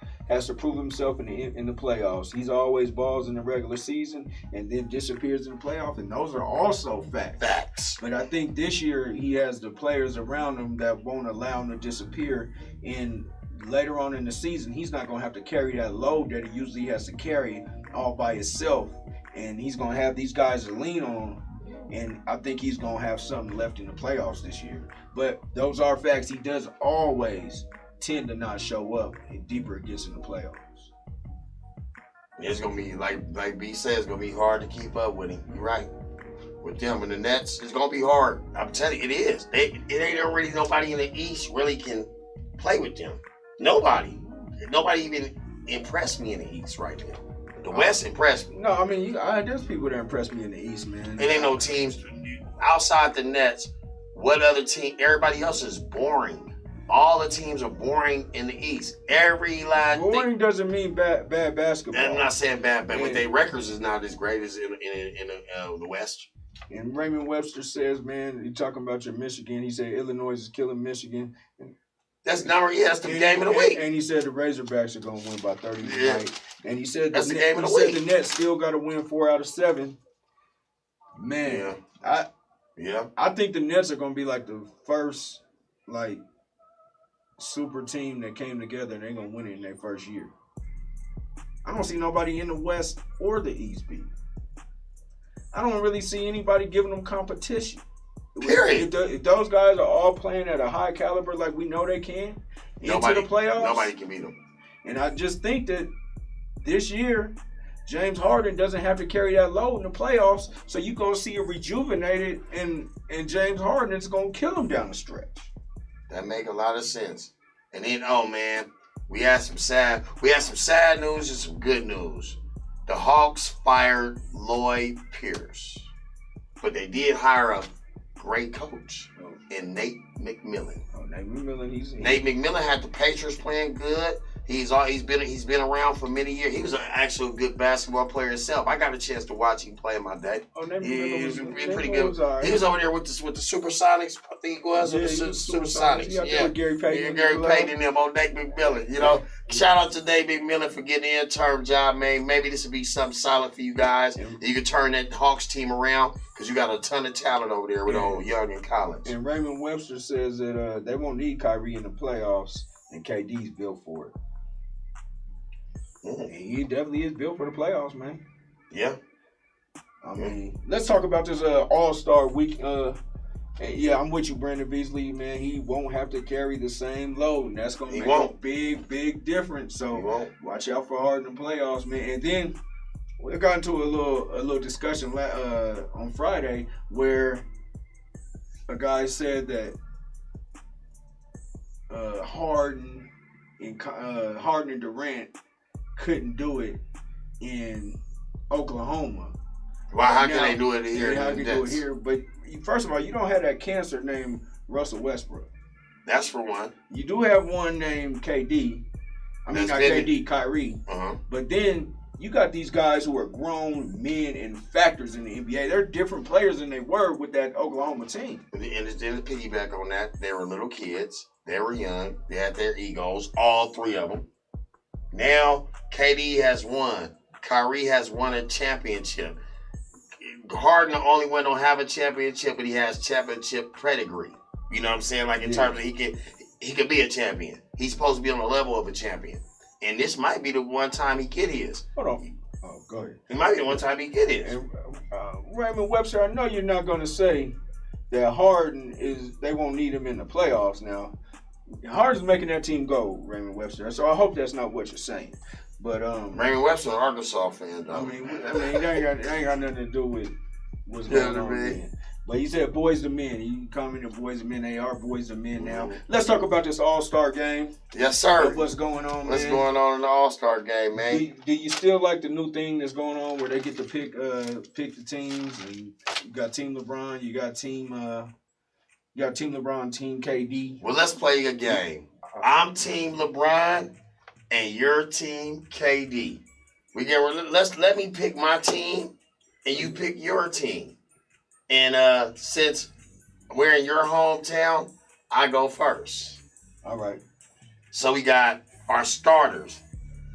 to prove himself in the playoffs. He's always balls in the regular season and then disappears in the playoff, and those are also facts. But I think this year he has the players around him that won't allow him to disappear. And later on in the season, he's not going to have to carry that load that he usually has to carry all by himself. And he's going to have these guys to lean on. And I think he's going to have something left in the playoffs this year. But those are facts. He does always tend to not show up and deeper it gets in the playoffs. It's gonna be like B said, it's gonna be hard to keep up with him. You're right. With them and the Nets, it's gonna be hard. I'm telling you, it is. It ain't already nobody in the East really can play with them. Nobody even impressed me in the East right now. The West impressed me. No, I mean, there's people that impressed me in the East, man. It ain't no teams outside the Nets. What other team? Everybody else is boring. All the teams are boring in the East. Every last boring doesn't mean bad basketball. I'm not saying bad, but their records is not as great as in the West. And Raymond Webster says, man, you talking about your Michigan. He said Illinois is killing Michigan. That's the game of the week. And he said the Razorbacks are going to win by 30 tonight. And he said that's the game of the week. The Nets still got to win 4 out of 7. Man, I think the Nets are going to be like the first super team that came together and they're going to win it in their first year. I don't see nobody in the West or the East beat. I don't really see anybody giving them competition. Period. If those guys are all playing at a high caliber like we know they can into the playoffs, nobody can beat them. And I just think that this year, James Harden doesn't have to carry that load in the playoffs, so you're going to see a rejuvenated and James Harden is going to kill him down the stretch. That make a lot of sense. And then, we had some sad news and some good news. The Hawks fired Lloyd Pierce, but they did hire a great coach in Nate McMillan. Nate McMillan had the Patriots playing good. He's been around for many years. He was actually a good basketball player himself. I got a chance to watch him play in my day. He was pretty good. He was over there with the Supersonics. I think he was with the Supersonics. Yeah, Gary Payton. Gary Payton and them on Nate McMillan. You know, shout out to Nate McMillan for getting the interim job, man. Maybe this would be something solid for you guys. You can turn that Hawks team around because you got a ton of talent over there with old Young and Collins. And Raymond Webster says that they won't need Kyrie in the playoffs, and KD's built for it. And he definitely is built for the playoffs, man. Yeah. I mean, let's talk about this All-Star week. I'm with you, Brandon Beasley, man. He won't have to carry the same load, and that's going to make a big, big difference. So watch out for Harden in the playoffs, man. And then we got into a little discussion on Friday where a guy said that Harden and Durant couldn't do it in Oklahoma. Well, how Now, can they do it here? How can they do it here? But first of all, you don't have that cancer named Russell Westbrook. That's for one. You do have one named KD. I mean, That's not been- KD, Kyrie. Uh-huh. But then you got these guys who are grown men and factors in the NBA. They're different players than they were with that Oklahoma team. And to piggyback on that, they were little kids. They were young. They had their egos, all three of them. Now, KD has won. Kyrie has won a championship. Harden, the only one, don't have a championship, but he has championship pedigree. You know what I'm saying? Like in terms of he could be a champion. He's supposed to be on the level of a champion. And this might be the one time he get his. Hold on. Oh, go ahead. It might be the one time he get his. And Raymond Webster, I know you're not going to say that Harden they won't need him in the playoffs now. Harden's making that team go, Raymond Webster. So I hope that's not what you're saying. But Raymond Webster, an Arkansas fan, though. I mean, that ain't got nothing to do with what's going on. Man. But he said boys to men. He commented boys to men. They are boys to men now. Let's talk about this All-Star game. Yes, sir. What's going on, man? What's going on in the All-Star game, man? Do you still like the new thing that's going on where they get to pick the teams? And you got Team LeBron, you got Team LeBron, Team KD. Well, let's play a game. I'm Team LeBron, and your Team KD. Let me pick my team, and you pick your team. And since we're in your hometown, I go first. All right. So we got our starters.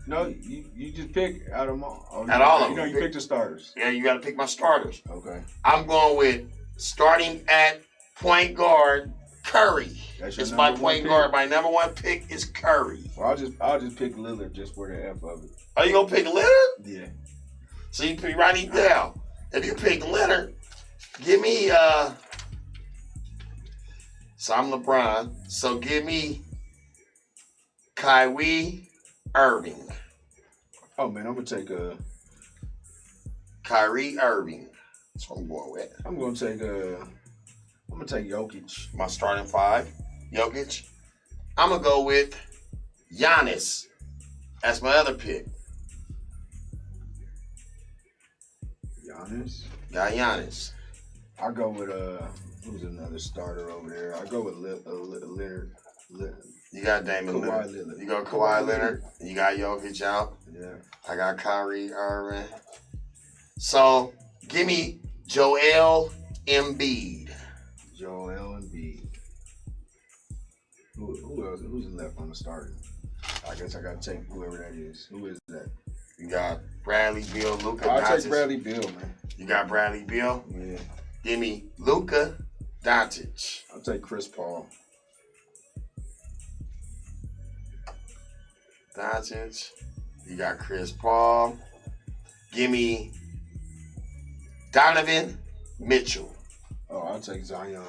No, you just pick out of them all. Oh, Out all of you them. You pick the starters. Yeah, you got to pick my starters. Okay. I'm going with starting at point guard, Curry. That's your It's my number one point pick? guard. My number one pick is Curry. Well, I'll just pick Lillard just for the F of it. Are you going to pick Leonard? Yeah. So you pick right down. If you pick Leonard, give me so I'm LeBron. So give me Kyrie Irving. Oh man, I'm gonna take Kyrie Irving. That's what I'm going with. I'm gonna take Jokic. My starting five. Jokic. I'm gonna go with Giannis. That's my other pick. Giannis. Got Giannis. I go with who's another starter over there? I go with Leonard. You got Damian Kawhi Lillard. Lillard. You got Kawhi Leonard. You got Jokic out. Yeah. I got Kyrie Irving. So give me Joel Embiid. Joel Embiid. Who else? Who's left on the starting? I guess I gotta take whoever that is. Who is that? You got Bradley Beal, Luka I'll Doncic. take Bradley Beal, man. You got Bradley Beal. Yeah. Give me Luka Doncic. I'll take Chris Paul. Doncic. You got Chris Paul. Give me Donovan Mitchell. Oh, I'll take Zion.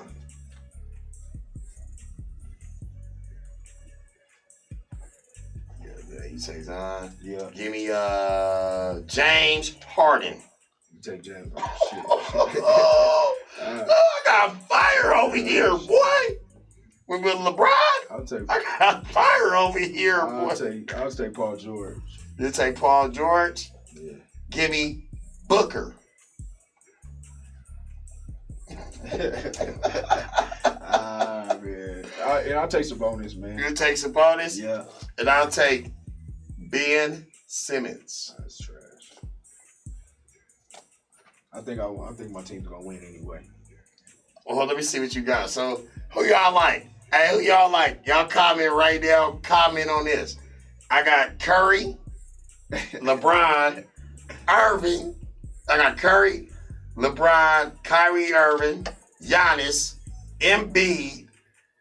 Yeah, you say Zion. Yeah. Give me James Harden. You take James. Oh, shit. I got fire over here, boy. With LeBron, I'll take. I got fire over here, boy. I'll take Paul George. You take Paul George. Yeah. Give me Booker. Man. I'll take Sabonis, man. You take Sabonis. Yeah. And I'll take Ben Simmons. That's trash. I think my team's gonna win anyway. Well, let me see what you got. So, who y'all like? Hey, who y'all like? Y'all comment right now. Comment on this. I got Curry, LeBron, Irving. I got Curry, LeBron, Kyrie Irving, Giannis, Embiid,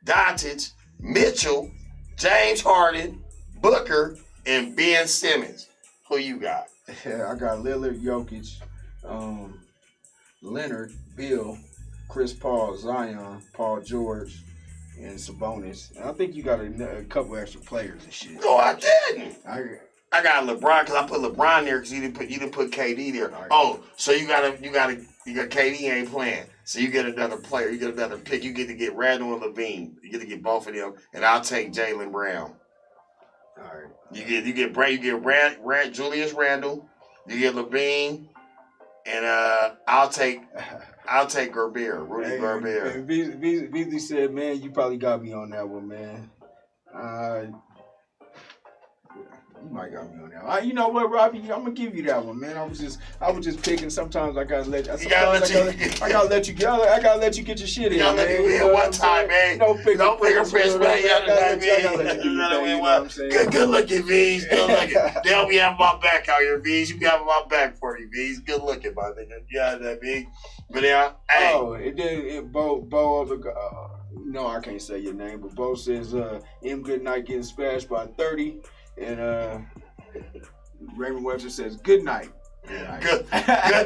Doncic, Mitchell, James Harden, Booker, and Ben Simmons. Who you got? Yeah, I got Lillard, Jokic, Leonard, Bill, Chris Paul, Zion, Paul George, and Sabonis. And I think you got a couple extra players and shit. No, I didn't. I got LeBron because I put LeBron there because you didn't put KD there. Oh, so you got KD ain't playing. So you get another player, you get another pick. You get to get Randall and Levine. You get to get both of them, and I'll take Jaylen Brown. All right. You get Julius Randle. You get Levine, and I'll take Gobert, Rudy Gobert. And Beasley said, "Man, you probably got me on that one, man." You might got me on that one. You know what, Robbie? I'm gonna give you that one, man. I was just picking. Sometimes I gotta let. I gotta let you get your shit in, man. You know one time, man. Don't pick a press, man. Good looking, V's. Good looking. They'll be having my back out here, V's. You be having my back for me, V's. Good looking, my nigga. Yeah, that V. But yeah, hey. Oh, it did. Bo of the. No, I can't say your name, but Bo says, "M. Goodnight getting smashed by 30." And Raymond Webster says, "Good night." Good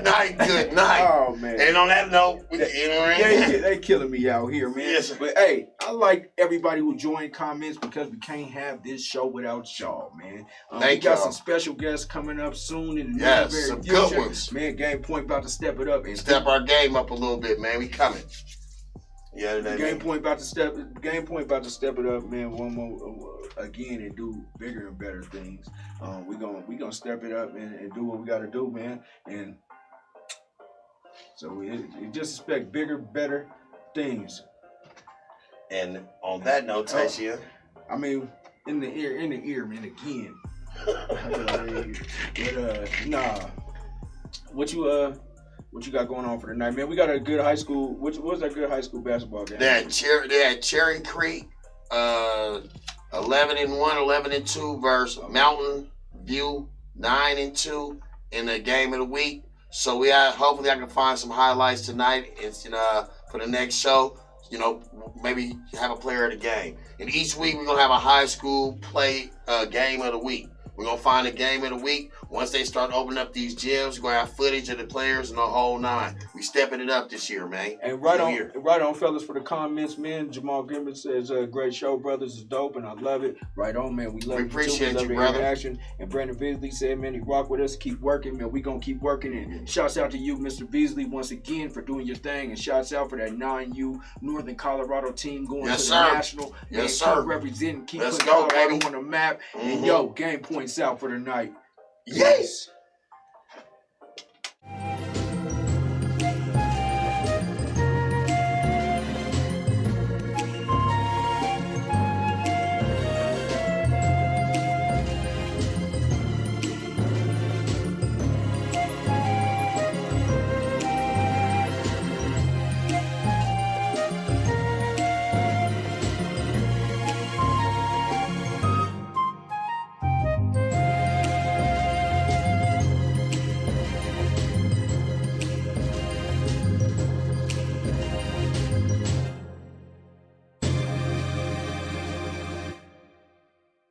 night. Oh man! And on that note, they killing me out here, man. Yes. But hey, I like everybody who joined comments because we can't have this show without y'all, man. We got some special guests coming up soon in the very some future. good ones. Man, Game Point about to step it up and step our game up a little bit, man. We coming. Yeah, Game Point about to step it up, man. One more again and do bigger and better things. We gonna step it up and do what we got to do, man. And so we just expect bigger, better things. And on that note, Tasia, I mean, in the ear, man. Again. Nah. What you got going on for tonight, man? We got a good high school. What was that good high school basketball game? They had Cherry Creek, 11-1, 11-2 versus Mountain View, 9-2 in the game of the week. So hopefully I can find some highlights tonight. It's for the next show. Maybe have a player of the game. And each week we're gonna have a high school play game of the week. We're going to find a game of the week. Once they start opening up these gyms, we're going to have footage of the players and the whole nine. We stepping it up this year, man. And right on, fellas, for the comments, man. Jamal Grimmer says, great show, brothers. Is dope, and I love it. Right on, man. We love it. Appreciate you, brother. Interaction. And Brandon Beasley said, man, he rock with us. Keep working, man. We going to keep working. And shouts out to you, Mr. Beasley, once again for doing your thing. And shouts out for that 9U Northern Colorado team going to the national. Yes, sir. Keep representing. Keep Let's putting go, Colorado baby. on the map. And, yo, Game Point's out for the night. Yes.